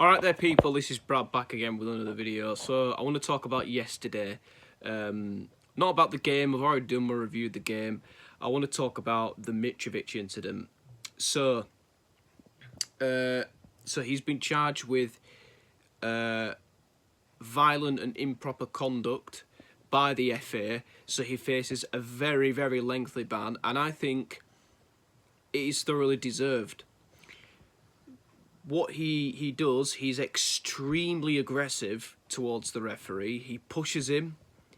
Alright there people, this is Brad back again with another video. So I want to talk about yesterday. Not about the game, I've already done my review of the game. I want to talk about the Mitrovic incident. So he's been charged with violent and improper conduct by the FA. So he faces a very, very lengthy ban, and I think it is thoroughly deserved. What he does, he's extremely aggressive towards the referee. He pushes him,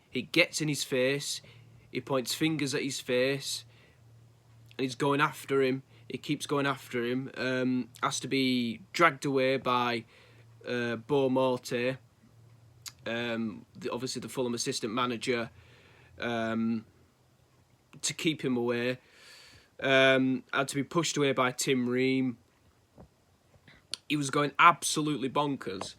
he gets in his face, he points fingers at his face, and he's going after him. He keeps going after him. Has to be dragged away by Bo Morte, obviously the Fulham assistant manager, to keep him away. Had to be pushed away by Tim Ream. He was going absolutely bonkers.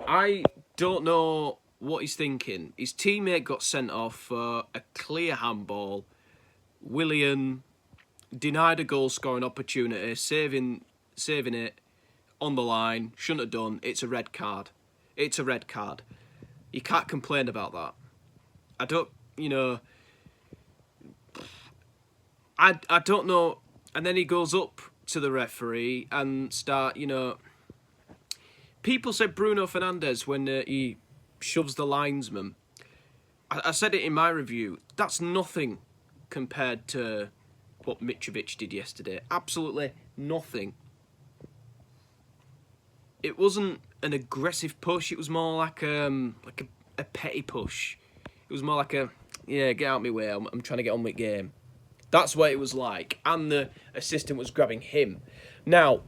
I don't know what he's thinking. His teammate got sent off for a clear handball. Willian denied a goal-scoring opportunity, saving it on the line. Shouldn't have done. It's a red card. It's a red card. You can't complain about that. I don't know. And then he goes up to the referee and start, people said Bruno Fernandes when he shoves the linesman. I said it in my review. That's nothing compared to what Mitrovic did yesterday. Absolutely nothing. It wasn't an aggressive push. It was more like a petty push. It was more like get out of my way. I'm trying to get on with the game. That's what it was like. And the assistant was grabbing him. Now,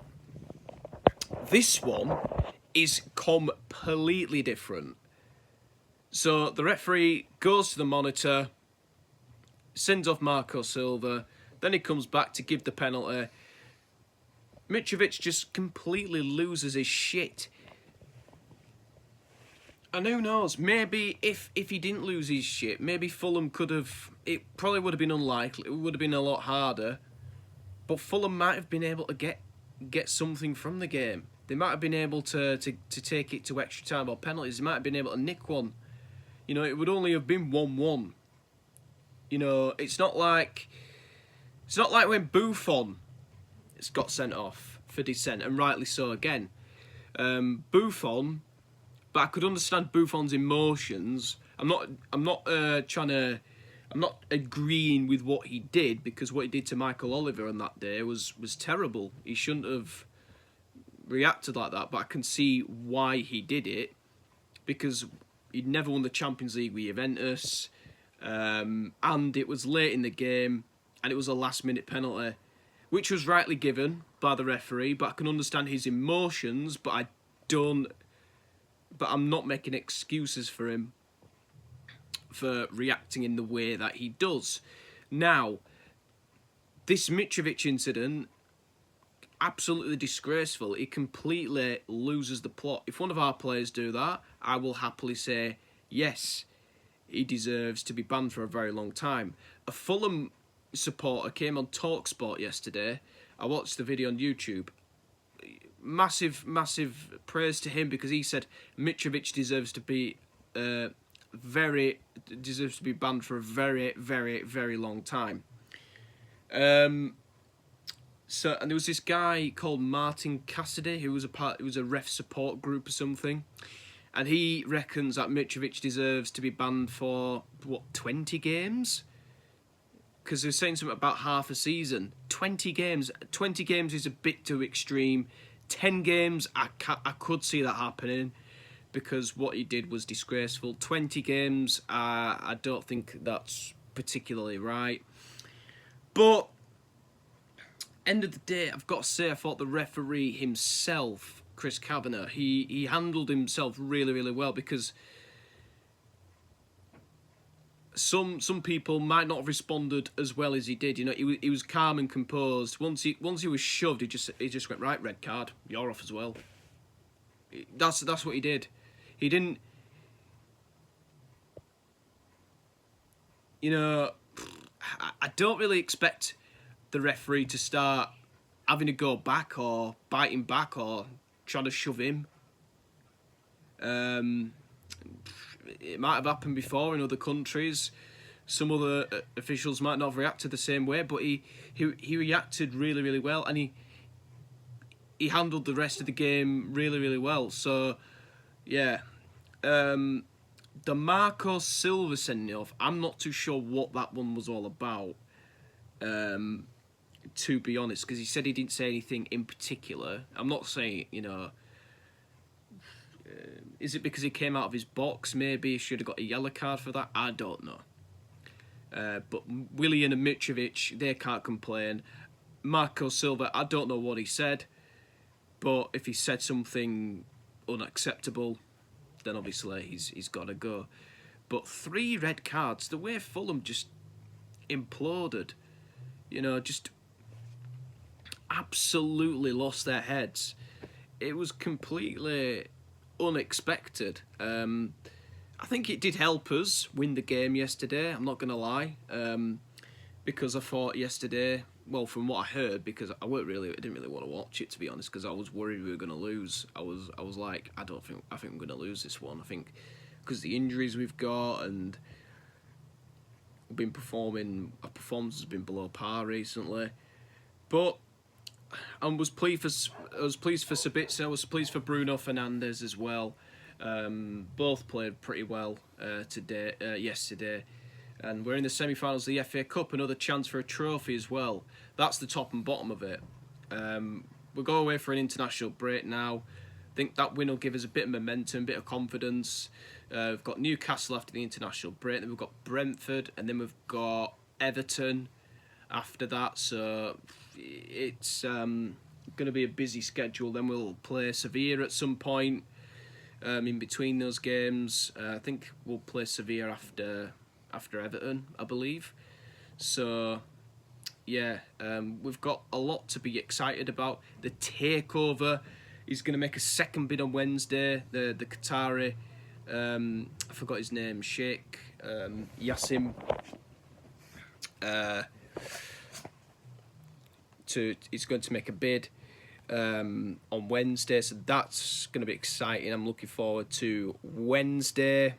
this one is completely different. So the referee goes to the monitor, sends off Marco Silva, then he comes back to give the penalty. Mitrovic just completely loses his shit. And who knows, maybe if he didn't lose his shit, maybe Fulham could have... It probably would have been unlikely, it would have been a lot harder, but Fulham might have been able to get something from the game. They might have been able to take it to extra time or penalties. They might have been able to nick one. It would only have been 1-1. It's not like when Buffon got sent off for dissent, and rightly so again. Buffon... But I could understand Buffon's emotions. I'm not agreeing with what he did, because what he did to Michael Oliver on that day was terrible. He shouldn't have reacted like that. But I can see why he did it, because he'd never won the Champions League with Juventus, and it was late in the game, and it was a last-minute penalty, which was rightly given by the referee. But I can understand his emotions. But I'm not making excuses for him for reacting in the way that he does. Now, this Mitrovic incident, absolutely disgraceful. He completely loses the plot. If one of our players do that, I will happily say, yes, he deserves to be banned for a very long time. A Fulham supporter came on TalkSport yesterday. I watched the video on YouTube. Massive praise to him, because he said Mitrovic deserves to be banned for a very, very, very long time. And there was this guy called Martin Cassidy who was a ref support group or something, and he reckons that Mitrovic deserves to be banned for 20 games. Because they're saying something about half a season. 20 games is a bit too extreme. 10 games, I could see that happening, because what he did was disgraceful. 20 games, I don't think that's particularly right. But, end of the day, I've got to say, I thought the referee himself, Chris Kavanagh, he handled himself really, really well, because some people might not have responded as well as he did. He was calm and composed. Once he was shoved, he just went, right, red card, you're off as well. That's what he did. He didn't. I don't really expect the referee to start having to go back or biting back or trying to shove him. It might have happened before in other countries. Some other officials might not have reacted the same way, but he reacted really, really well, and he handled the rest of the game really, really well. So, yeah. The Marco Silva sending off, I'm not too sure what that one was all about, to be honest, because he said he didn't say anything in particular. I'm not saying, you know, is it because he came out of his box? Maybe he should have got a yellow card for that. I don't know. But Willian and Mitrovic, they can't complain. Marco Silva, I don't know what he said, but if he said something unacceptable, then obviously he's got to go. But 3 red cards, the way Fulham just imploded, you know, just absolutely lost their heads. It was completely unexpected. I think it did help us win the game yesterday, I'm not going to lie, because I thought yesterday, well, from what I heard, because I didn't really want to watch it, to be honest, because I was worried we were going to lose. I was like, I think I'm going to lose this one. I think because the injuries we've got, and we've been our performance has been below par recently. But I was pleased for Sabitzer, I was pleased for Bruno Fernandes as well. Both played pretty well yesterday. And we're in the semi-finals of the FA Cup, another chance for a trophy as well. That's the top and bottom of it. We'll go away for an international break now. I think that win will give us a bit of momentum, a bit of confidence. We've got Newcastle after the international break, then we've got Brentford, and then we've got Everton after that. So it's going to be a busy schedule. Then we'll play Sevilla at some point in between those games. I think we'll play Sevilla after Everton, I believe. So, yeah, we've got a lot to be excited about. The takeover is going to make a second bid on Wednesday. The Qatari, I forgot his name, Sheikh Yassim. He's going to make a bid on Wednesday, so that's going to be exciting. I'm looking forward to Wednesday.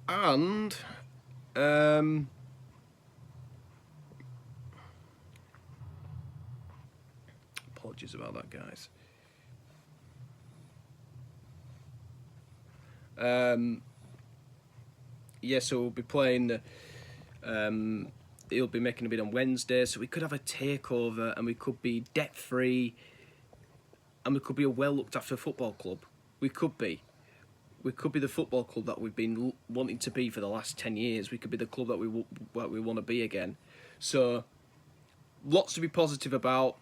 And apologies about that, guys. Yeah, so we'll be playing. He'll be making a bid on Wednesday, so we could have a takeover, and we could be debt free, and we could be a well looked after football club. We could be the football club that we've been wanting to be for the last 10 years. We could be the club that we want to be again. So, lots to be positive about,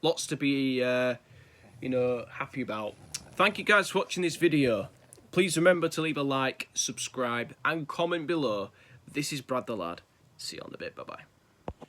lots to be, happy about. Thank you guys for watching this video. Please remember to leave a like, subscribe, and comment below. This is Brad the Lad. See you on the bit. Bye bye.